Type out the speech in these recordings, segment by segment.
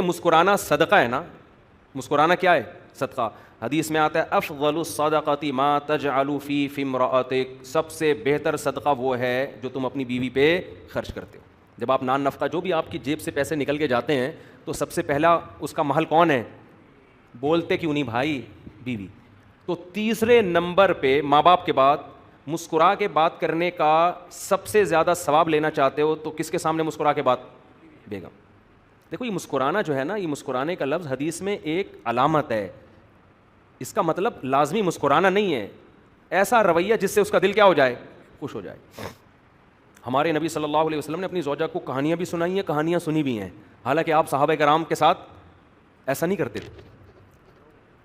مسکرانا صدقہ ہے نا, مسکرانا کیا ہے؟ صدقہ. حدیث میں آتا ہے افضل الصدقۃ ما تجعل فی امرأتک, سب سے بہتر صدقہ وہ ہے جو تم اپنی بیوی پہ خرچ کرتے ہو. جب آپ نان نفقہ, جو بھی آپ کی جیب سے پیسے نکل کے جاتے ہیں, تو سب سے پہلا اس کا محل کون ہے؟ بولتے کیوں نہیں بھائی؟ بیوی. تو تیسرے نمبر پہ ماں باپ کے بعد مسکرا کے بات کرنے کا سب سے زیادہ ثواب لینا چاہتے ہو تو کس کے سامنے مسکرا کے بات؟ بیگم. دیکھو یہ مسکرانا جو ہے نا, یہ مسکرانے کا لفظ حدیث میں ایک علامت ہے. اس کا مطلب لازمی مسکرانا نہیں ہے, ایسا رویہ جس سے اس کا دل کیا ہو جائے؟ خوش ہو جائے. ہمارے نبی صلی اللہ علیہ وسلم نے اپنی زوجہ کو کہانیاں بھی سنائی ہیں, کہانیاں سنی بھی ہیں, حالانکہ آپ صحابہ کرام کے ساتھ ایسا نہیں کرتے تھے,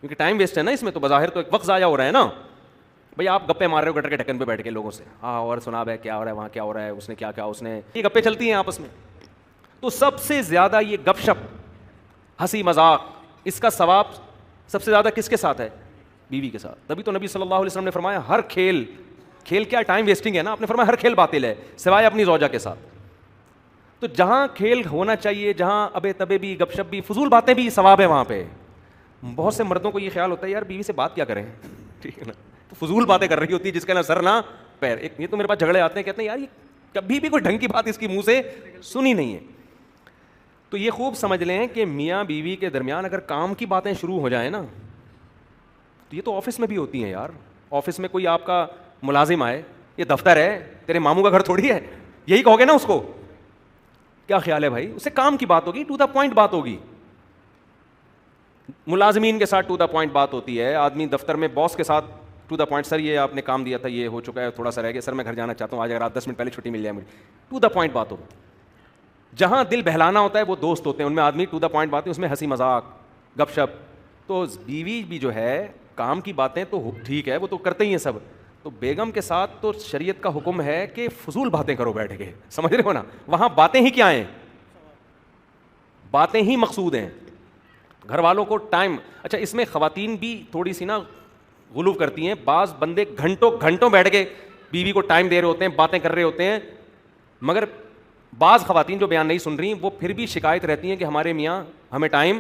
کیونکہ ٹائم ویسٹ ہے نا اس میں. تو بظاہر تو ایک وقت ضائع ہو رہا ہے نا بھائی, آپ گپے مار رہے ہو گٹر کے ڈھکن پہ بیٹھ کے لوگوں سے, ہاں اور سنا بھائی کیا ہو رہا ہے وہاں, کیا ہو رہا ہے, اس نے کیا کیا, اس نے, یہ گپے چلتی ہیں آپس میں. تو سب سے زیادہ یہ گپ شپ, ہنسی مذاق, اس کا ثواب سب سے زیادہ کس کے ساتھ ہے؟ بیوی کے ساتھ. تبھی تو نبی صلی اللہ علیہ وسلم نے فرمایا ہر کھیل کیا ٹائم ویسٹنگ ہے نا, آپ نے فرمایا ہر کھیل باطل ہے سوائے اپنی زوجہ کے ساتھ. تو جہاں کھیل ہونا چاہیے, جہاں ابے تبے بھی, گپ شپ بھی, فضول باتیں بھی, ثواب ہے وہاں پہ. بہت سے مردوں کو یہ خیال ہوتا ہے یار بیوی سے بات کیا کریں, ٹھیک ہے نا, تو فضول باتیں کر رہی ہوتی ہے جس کا نہ سر نہ پیر. ایک یہ تو میرے پاس جھگڑے آتے ہیں, کہتے ہیں یار یہ کبھی بھی کوئی ڈھنگ کی بات اس کی منہ سے سنی نہیں ہے. تو یہ خوب سمجھ لیں کہ میاں بیوی کے درمیان اگر کام کی باتیں شروع ہو جائیں نا, تو یہ تو آفس میں بھی ہوتی ہیں یار. آفس میں کوئی آپ کا ملازم آئے, یہ دفتر ہے, تیرے ماموں کا گھر تھوڑی ہے, یہی کہو گے نا اس کو, کیا خیال ہے بھائی؟ اس سے کام کی بات ہوگی, ٹو دا پوائنٹ بات ہوگی. ملازمین کے ساتھ ٹو دا پوائنٹ بات ہوتی ہے, آدمی دفتر میں باس کے ساتھ ٹو دا پوائنٹ, سر یہ آپ نے کام دیا تھا, یہ ہو چکا ہے, تھوڑا سا رہ گیا, سر میں گھر جانا چاہتا ہوں, آج اگر آپ 10 منٹ پہلے چھٹی مل جائے مجھے, ٹو دا پوائنٹ بات ہو. جہاں دل بہلانا ہوتا ہے وہ دوست ہوتے ہیں, ان میں آدمی ٹو دا پوائنٹ باتیں, اس میں ہنسی مذاق گپ شپ. تو بیوی بھی جو ہے کام کی باتیں تو ٹھیک ہے, وہ تو کرتے ہی ہیں سب. تو بیگم کے ساتھ تو شریعت کا حکم ہے کہ فضول باتیں کرو بیٹھ کے, سمجھ رہے ہو نا, وہاں باتیں ہی کیا ہیں؟ باتیں ہی مقصود ہیں. گھر والوں کو ٹائم, اچھا اس میں خواتین بھی تھوڑی سی نا غلو کرتی ہیں. بعض بندے گھنٹوں گھنٹوں بیٹھ کے بیوی کو ٹائم دے رہے ہوتے ہیں, باتیں کر رہے ہوتے ہیں, مگر بعض خواتین جو بیان نہیں سن رہی وہ پھر بھی شکایت رہتی ہیں کہ ہمارے میاں ہمیں ٹائم.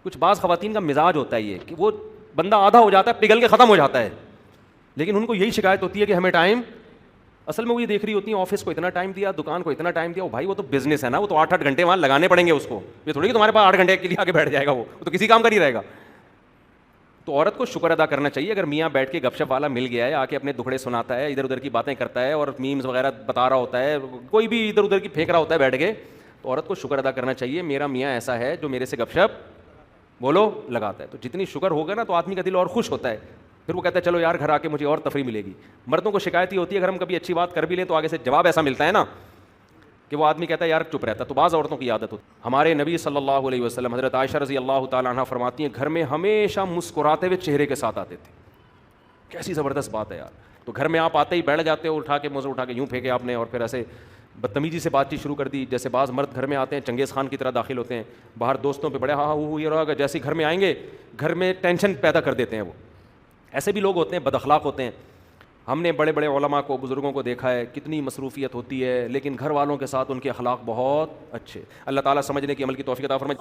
کچھ بعض خواتین کا مزاج ہوتا ہے یہ کہ وہ بندہ آدھا ہو جاتا ہے, پگھل کے ختم ہو جاتا ہے, لیکن ان کو یہی شکایت ہوتی ہے کہ ہمیں ٹائم. اصل میں وہ یہ دیکھ رہی ہوتی ہیں آفس کو اتنا ٹائم دیا, دکان کو اتنا ٹائم دیا, وہ بھائی وہ تو بزنس ہے نا, وہ تو 8 گھنٹے وہاں لگانے پڑیں گے اس کو, یہ تھوڑی کہ تمہارے پاس 8 گھنٹے کے لیے آ کے بیٹھ جائے گا, وہ تو کسی کام کا نہیں رہے گا. تو عورت کو شکر ادا کرنا چاہیے اگر میاں بیٹھ کے گپ شپ والا مل گیا ہے, آ کے اپنے دکھڑے سناتا ہے, ادھر ادھر کی باتیں کرتا ہے اور میمز وغیرہ بتا رہا ہوتا ہے, کوئی بھی ادھر ادھر کی پھینک رہا ہوتا ہے بیٹھ کے, تو عورت کو شکر ادا کرنا چاہیے میرا میاں ایسا ہے جو میرے سے گپ شپ بولو لگاتا ہے. تو جتنی شکر ہوگا نا تو آدمی کا دل اور خوش ہوتا ہے, پھر وہ کہتا ہے چلو یار گھر آ کے مجھے اور تفریح ملے گی. مردوں کو شکایت ہی ہوتی ہے اگر ہم کبھی اچھی بات کر بھی لیں تو آگے سے جواب ایسا ملتا ہے نا کہ وہ آدمی کہتا ہے یار چپ رہتا. تو بعض عورتوں کی عادت ہوتی. ہمارے نبی صلی اللہ علیہ وسلم حضرت عائشہ رضی اللہ تعالیٰ عنہ فرماتی ہیں گھر میں ہمیشہ مسکراتے ہوئے چہرے کے ساتھ آتے تھے. کیسی زبردست بات ہے یار. تو گھر میں آپ آتے ہی بیٹھ جاتے ہو, اٹھا کے موزے اٹھا کے یوں پھینکے آپ نے, اور پھر ایسے بدتمیزی سے بات چیت شروع کر دی. جیسے بعض مرد گھر میں آتے ہیں چنگیز خان کی طرح داخل ہوتے ہیں, باہر دوستوں پہ بڑے ہاں یہ رہا, جیسے گھر میں آئیں گے گھر میں ٹینشن پیدا کر دیتے ہیں. وہ ایسے بھی لوگ ہوتے ہیں, بد اخلاق ہوتے ہیں. ہم نے بڑے بڑے علماء کو, بزرگوں کو دیکھا ہے کتنی مصروفیت ہوتی ہے, لیکن گھر والوں کے ساتھ ان کے اخلاق بہت اچھے. اللہ تعالیٰ سمجھنے کی عمل کی توفیق عطا فرمائے.